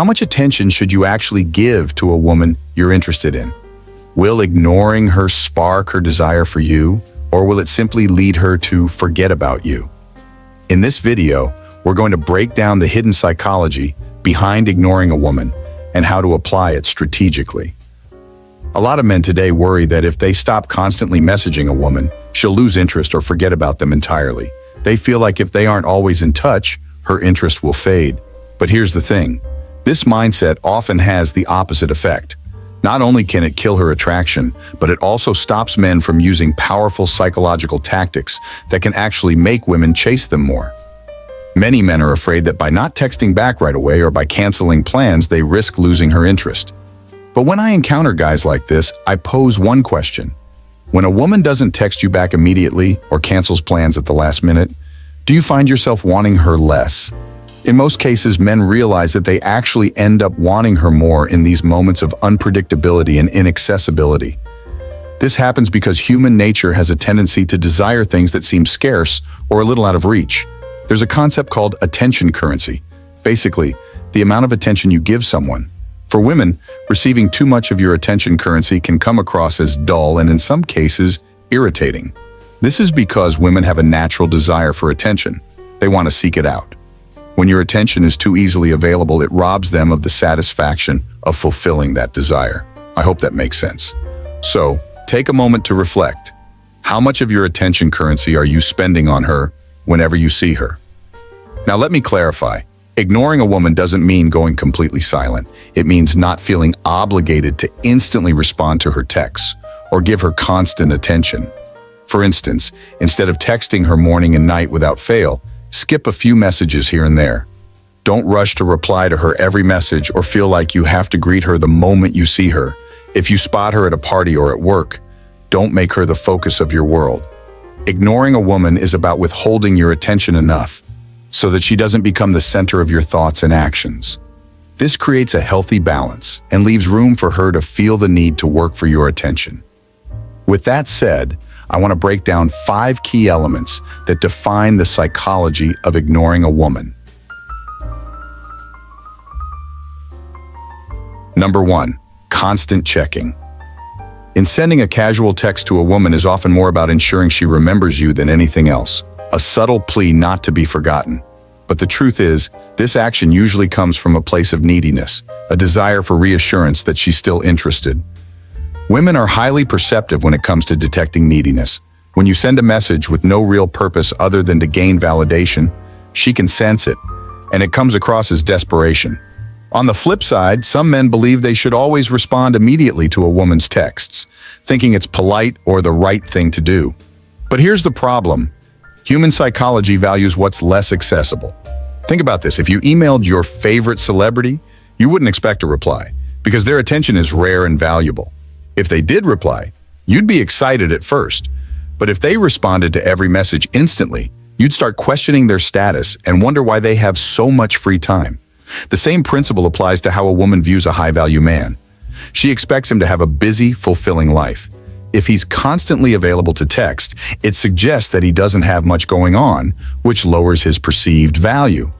How much attention should you actually give to a woman you're interested in? Will ignoring her spark her desire for you, or will it simply lead her to forget about you? In this video, we're going to break down the hidden psychology behind ignoring a woman and how to apply it strategically. A lot of men today worry that if they stop constantly messaging a woman, she'll lose interest or forget about them entirely. They feel like if they aren't always in touch, her interest will fade. But here's the thing. This mindset often has the opposite effect. Not only can it kill her attraction, but it also stops men from using powerful psychological tactics that can actually make women chase them more. Many men are afraid that by not texting back right away or by canceling plans, they risk losing her interest. But when I encounter guys like this, I pose one question. When a woman doesn't text you back immediately or cancels plans at the last minute, do you find yourself wanting her less? In most cases, men realize that they actually end up wanting her more in these moments of unpredictability and inaccessibility. This happens because human nature has a tendency to desire things that seem scarce or a little out of reach. There's a concept called attention currency. Basically, the amount of attention you give someone. For women, receiving too much of your attention currency can come across as dull and in some cases, irritating. This is because women have a natural desire for attention. They want to seek it out. When your attention is too easily available, it robs them of the satisfaction of fulfilling that desire. I hope that makes sense. So, take a moment to reflect. How much of your attention currency are you spending on her whenever you see her? Now let me clarify. Ignoring a woman doesn't mean going completely silent. It means not feeling obligated to instantly respond to her texts or give her constant attention. For instance, instead of texting her morning and night without fail, skip a few messages here and there. Don't rush to reply to her every message or feel like you have to greet her the moment you see her. If you spot her at a party or at work, don't make her the focus of your world. Ignoring a woman is about withholding your attention enough so that she doesn't become the center of your thoughts and actions. This creates a healthy balance and leaves room for her to feel the need to work for your attention. With that said, I want to break down 5 key elements that define the psychology of ignoring a woman. Number 1, constant checking. In sending a casual text to a woman is often more about ensuring she remembers you than anything else, a subtle plea not to be forgotten. But the truth is, this action usually comes from a place of neediness, a desire for reassurance that she's still interested. Women are highly perceptive when it comes to detecting neediness. When you send a message with no real purpose other than to gain validation, she can sense it, and it comes across as desperation. On the flip side, some men believe they should always respond immediately to a woman's texts, thinking it's polite or the right thing to do. But here's the problem. Human psychology values what's less accessible. Think about this. If you emailed your favorite celebrity, you wouldn't expect a reply, because their attention is rare and valuable. If they did reply, you'd be excited at first. But if they responded to every message instantly, you'd start questioning their status and wonder why they have so much free time. The same principle applies to how a woman views a high-value man. She expects him to have a busy, fulfilling life. If he's constantly available to text, it suggests that he doesn't have much going on, which lowers his perceived value.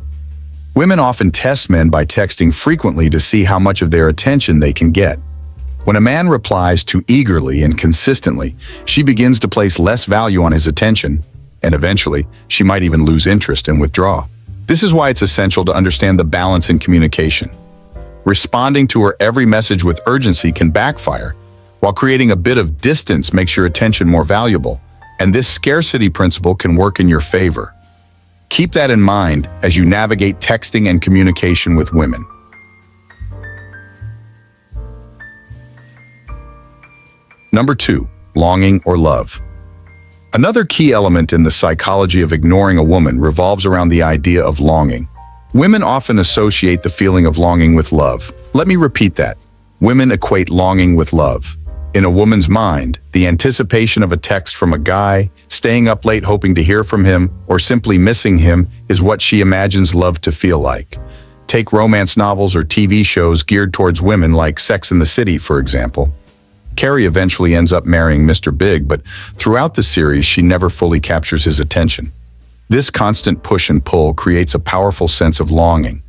Women often test men by texting frequently to see how much of their attention they can get. When a man replies too eagerly and consistently, she begins to place less value on his attention, and eventually, she might even lose interest and withdraw. This is why it's essential to understand the balance in communication. Responding to her every message with urgency can backfire, while creating a bit of distance makes your attention more valuable, and this scarcity principle can work in your favor. Keep that in mind as you navigate texting and communication with women. Number 2, longing or love. Another key element in the psychology of ignoring a woman revolves around the idea of longing. Women often associate the feeling of longing with love. Let me repeat that. Women equate longing with love. In a woman's mind, the anticipation of a text from a guy, staying up late hoping to hear from him, or simply missing him is what she imagines love to feel like. Take romance novels or TV shows geared towards women like Sex and the City, for example. Carrie eventually ends up marrying Mr. Big, but throughout the series, she never fully captures his attention. This constant push and pull creates a powerful sense of longing.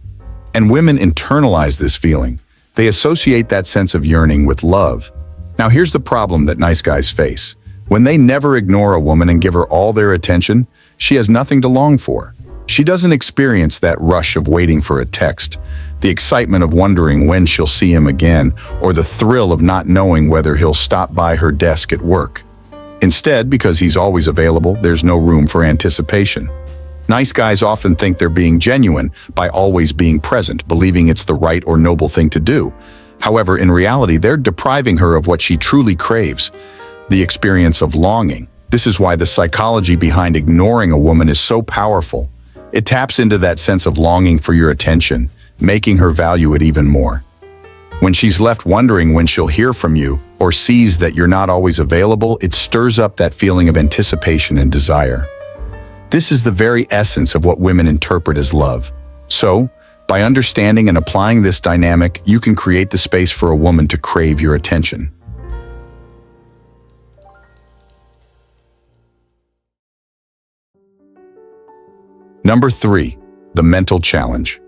And women internalize this feeling. They associate that sense of yearning with love. Now here's the problem that nice guys face. When they never ignore a woman and give her all their attention, she has nothing to long for. She doesn't experience that rush of waiting for a text, the excitement of wondering when she'll see him again, or the thrill of not knowing whether he'll stop by her desk at work. Instead, because he's always available, there's no room for anticipation. Nice guys often think they're being genuine by always being present, believing it's the right or noble thing to do. However, in reality, they're depriving her of what she truly craves, the experience of longing. This is why the psychology behind ignoring a woman is so powerful. It taps into that sense of longing for your attention, making her value it even more. When she's left wondering when she'll hear from you or sees that you're not always available, it stirs up that feeling of anticipation and desire. This is the very essence of what women interpret as love. So, by understanding and applying this dynamic, you can create the space for a woman to crave your attention. Number 3, the mental challenge.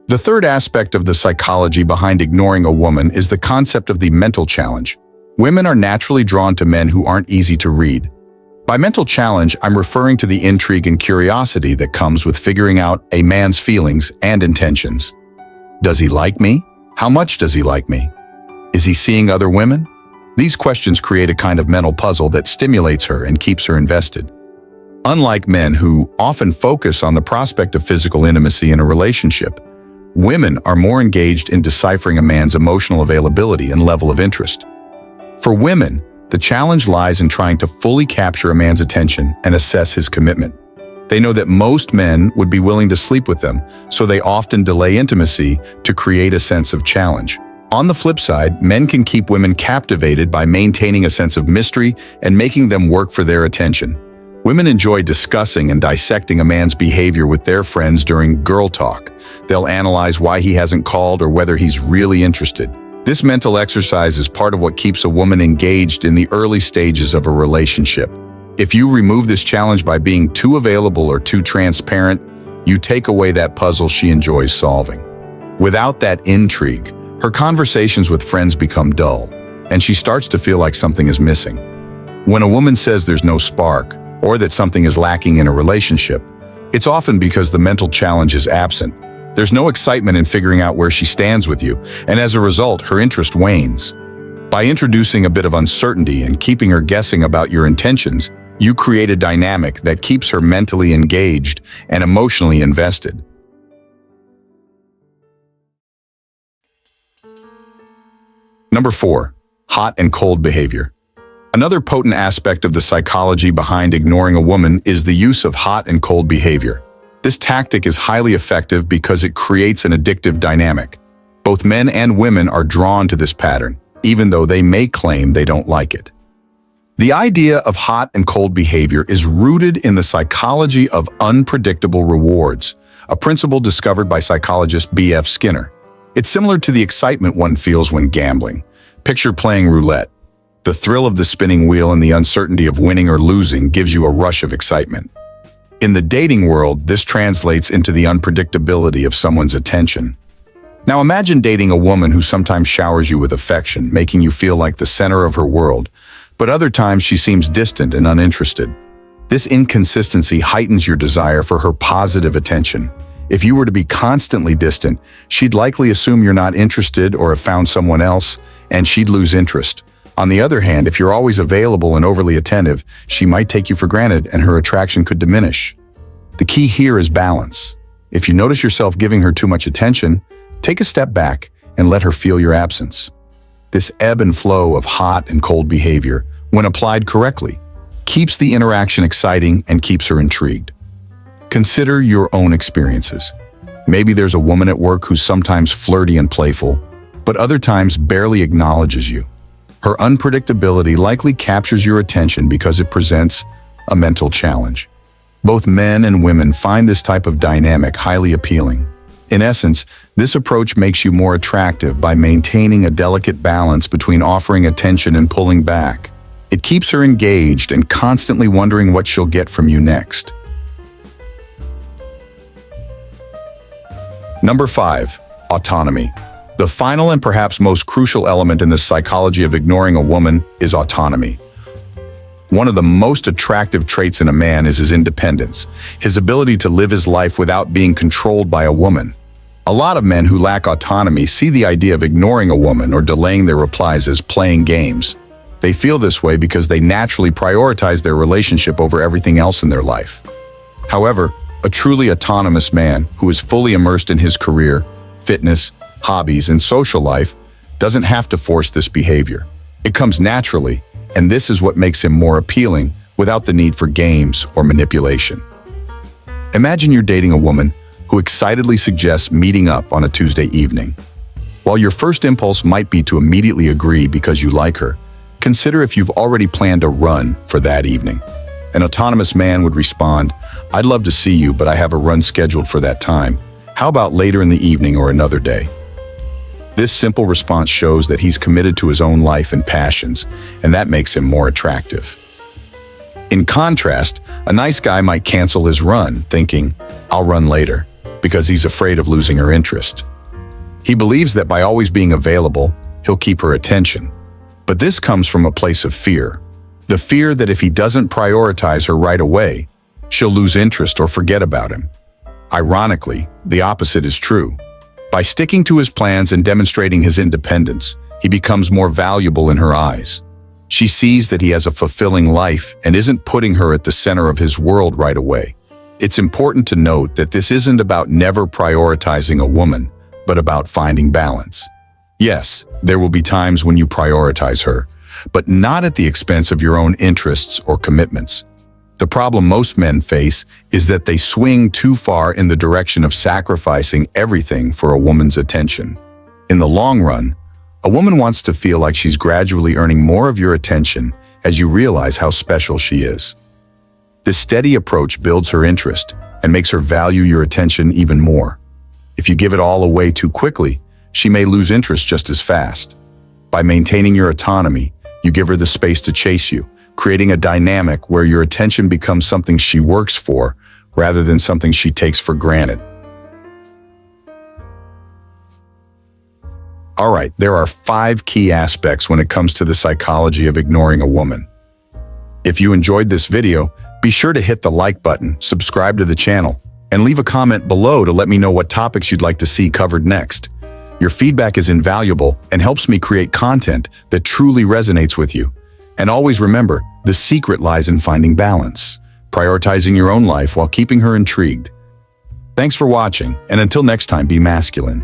The third aspect of the psychology behind ignoring a woman is the concept of the mental challenge. Women are naturally drawn to men who aren't easy to read. By mental challenge, I'm referring to the intrigue and curiosity that comes with figuring out a man's feelings and intentions. Does he like me? How much does he like me? Is he seeing other women? These questions create a kind of mental puzzle that stimulates her and keeps her invested. Unlike men who often focus on the prospect of physical intimacy in a relationship, women are more engaged in deciphering a man's emotional availability and level of interest. For women, the challenge lies in trying to fully capture a man's attention and assess his commitment. They know that most men would be willing to sleep with them, so they often delay intimacy to create a sense of challenge. On the flip side, men can keep women captivated by maintaining a sense of mystery and making them work for their attention. Women enjoy discussing and dissecting a man's behavior with their friends during girl talk. They'll analyze why he hasn't called or whether he's really interested. This mental exercise is part of what keeps a woman engaged in the early stages of a relationship. If you remove this challenge by being too available or too transparent, you take away that puzzle she enjoys solving. Without that intrigue, her conversations with friends become dull, and she starts to feel like something is missing. When a woman says there's no spark, or that something is lacking in a relationship, it's often because the mental challenge is absent. There's no excitement in figuring out where she stands with you, and as a result, her interest wanes. By introducing a bit of uncertainty and keeping her guessing about your intentions, you create a dynamic that keeps her mentally engaged and emotionally invested. Number 4, hot and cold behavior. Another potent aspect of the psychology behind ignoring a woman is the use of hot and cold behavior. This tactic is highly effective because it creates an addictive dynamic. Both men and women are drawn to this pattern, even though they may claim they don't like it. The idea of hot and cold behavior is rooted in the psychology of unpredictable rewards, a principle discovered by psychologist B.F. Skinner. It's similar to the excitement one feels when gambling. Picture playing roulette. The thrill of the spinning wheel and the uncertainty of winning or losing gives you a rush of excitement. In the dating world, this translates into the unpredictability of someone's attention. Now imagine dating a woman who sometimes showers you with affection, making you feel like the center of her world, but other times she seems distant and uninterested. This inconsistency heightens your desire for her positive attention. If you were to be constantly distant, she'd likely assume you're not interested or have found someone else, and she'd lose interest. On the other hand, if you're always available and overly attentive, she might take you for granted and her attraction could diminish. The key here is balance. If you notice yourself giving her too much attention, take a step back and let her feel your absence. This ebb and flow of hot and cold behavior, when applied correctly, keeps the interaction exciting and keeps her intrigued. Consider your own experiences. Maybe there's a woman at work who's sometimes flirty and playful, but other times barely acknowledges you. Her unpredictability likely captures your attention because it presents a mental challenge. Both men and women find this type of dynamic highly appealing. In essence, this approach makes you more attractive by maintaining a delicate balance between offering attention and pulling back. It keeps her engaged and constantly wondering what she'll get from you next. Number 5. Autonomy. The final and perhaps most crucial element in the psychology of ignoring a woman is autonomy. One of the most attractive traits in a man is his independence, his ability to live his life without being controlled by a woman. A lot of men who lack autonomy see the idea of ignoring a woman or delaying their replies as playing games. They feel this way because they naturally prioritize their relationship over everything else in their life. However, a truly autonomous man who is fully immersed in his career, fitness, hobbies, and social life doesn't have to force this behavior. It comes naturally, and this is what makes him more appealing without the need for games or manipulation. Imagine you're dating a woman who excitedly suggests meeting up on a Tuesday evening. While your first impulse might be to immediately agree because you like her, consider if you've already planned a run for that evening. An autonomous man would respond, "I'd love to see you, but I have a run scheduled for that time. How about later in the evening or another day?" This simple response shows that he's committed to his own life and passions, and that makes him more attractive. In contrast, a nice guy might cancel his run, thinking, "I'll run later," because he's afraid of losing her interest. He believes that by always being available, he'll keep her attention. But this comes from a place of fear. The fear that if he doesn't prioritize her right away, she'll lose interest or forget about him. Ironically, the opposite is true. By sticking to his plans and demonstrating his independence, he becomes more valuable in her eyes. She sees that he has a fulfilling life and isn't putting her at the center of his world right away. It's important to note that this isn't about never prioritizing a woman, but about finding balance. Yes, there will be times when you prioritize her, but not at the expense of your own interests or commitments. The problem most men face is that they swing too far in the direction of sacrificing everything for a woman's attention. In the long run, a woman wants to feel like she's gradually earning more of your attention as you realize how special she is. This steady approach builds her interest and makes her value your attention even more. If you give it all away too quickly, she may lose interest just as fast. By maintaining your autonomy, you give her the space to chase you, creating a dynamic where your attention becomes something she works for rather than something she takes for granted. All right, there are 5 key aspects when it comes to the psychology of ignoring a woman. If you enjoyed this video, be sure to hit the like button, subscribe to the channel, and leave a comment below to let me know what topics you'd like to see covered next. Your feedback is invaluable and helps me create content that truly resonates with you. And always remember, the secret lies in finding balance, prioritizing your own life while keeping her intrigued. Thanks for watching, and until next time, be masculine.